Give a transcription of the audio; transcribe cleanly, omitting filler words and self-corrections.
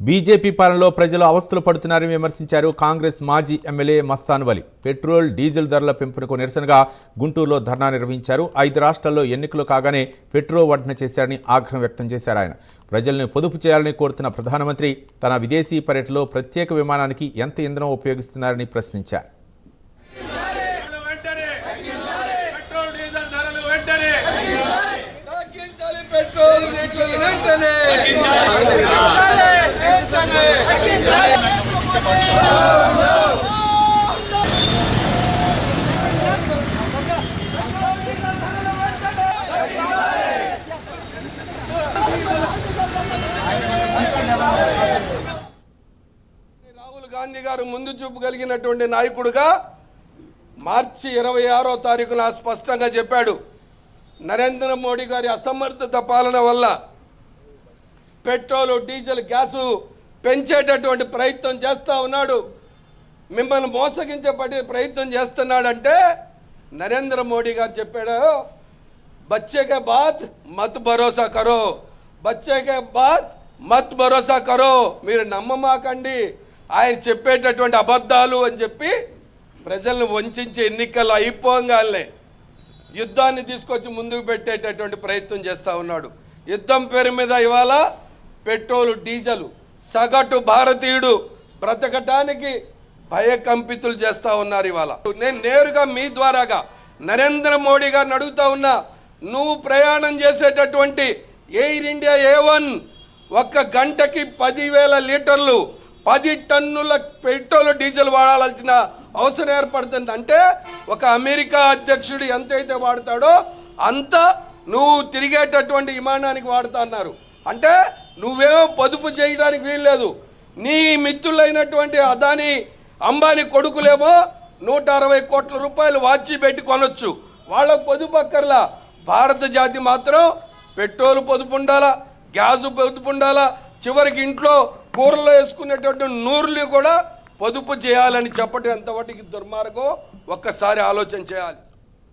BJP పాలనలో ప్రజలు అవస్థలు పడుతున్నారని విమర్శించారు కాంగ్రెస్ మాజీ ఎమ్మెల్యే మస్తాన్ వలి. పెట్రోల్ డీజిల్ ధరల పెంపునకు నిరసనగా గుంటూరులో ధర్నా నిర్వహించారు. 5 రాష్ట్రాల్లో ఎన్నికలు కాగానే పెట్రోల్ వడ్డన చేశారని ఆగ్రహం వ్యక్తం చేశారు ఆయన. ప్రజల్ని పొదుపు చేయాలని కోరుతున్న ప్రధానమంత్రి తన విదేశీ పర్యటనలో ప్రత్యేక విమానానికి ఎంత ఇంధనం ఉపయోగిస్తున్నారని ప్రశ్నించారు. రాహుల్ గాంధీ గారు ముందు చూపు కలిగినటువంటి నాయకుడుగా మార్చి 26వ తారీఖున స్పష్టంగా చెప్పాడు, నరేంద్ర మోడీ గారి అసమర్థత పాలన వల్ల పెట్రోల్ డీజిల్ గ్యాసు పెంచేటటువంటి ప్రయత్నం చేస్తూ ఉన్నాడు, మిమ్మల్ని మోసగించే ప్రయత్నం చేస్తున్నాడంటే నరేంద్ర మోడీ గారు చెప్పాడు, బచ్చేకే బాత్ మత్ భరోసా కరో, బచ్చేకే బాత్ మత్ భరోసా కరో, మీరు నమ్మమాకండి ఆయన చెప్పేటటువంటి అబద్ధాలు అని చెప్పి ప్రజలను వంచి ఎన్నికలు అయిపోగానే యుద్ధాన్ని తీసుకొచ్చి ముందుకు పెట్టేటటువంటి ప్రయత్నం చేస్తూ ఉన్నాడు. యుద్ధం పేరు మీద ఇవాళ పెట్రోలు డీజిల్ సగటు భారతీయుడు బ్రతకటానికి భయకంపితులు చేస్తూ ఉన్నారు. ఇవాళ నేను నేరుగా మీ ద్వారాగా నరేంద్ర మోడీ గారిని అడుగుతా ఉన్నా, నువ్వు ప్రయాణం చేసేటటువంటి ఎయిర్ ఇండియా A1 ఒక్క గంటకి 10,000 లీటర్లు 10 టన్నుల పెట్రోల్ డీజిల్ వాడాల్సిన అవసరం ఏర్పడుతుంది. అంటే ఒక అమెరికా అధ్యక్షుడు ఎంతైతే వాడతాడో అంత నువ్వు తిరిగేటటువంటి విమానానికి వాడుతా అన్నారు. అంటే నువ్వేమో పొదుపు చేయడానికి వీల్లేదు, నీ మిత్రులైనటువంటి అదానీ అంబానీ కొడుకులేమో 160 కోట్ల రూపాయలు వాచి పెట్టి కొనొచ్చు, వాళ్ళకు పొదుపు అక్కర్లా. భారత జాతి మాత్రం పెట్రోల్ పొదుపు ఉండాలా, గ్యాసు పొదుపు ఉండాలా, చివరికి ఇంట్లో కూరలో వేసుకునేటువంటి నూరులు కూడా పొదుపు చేయాలని చెప్పడం ఎంతవరకు దుర్మార్గం ఒక్కసారి ఆలోచన చేయాలి.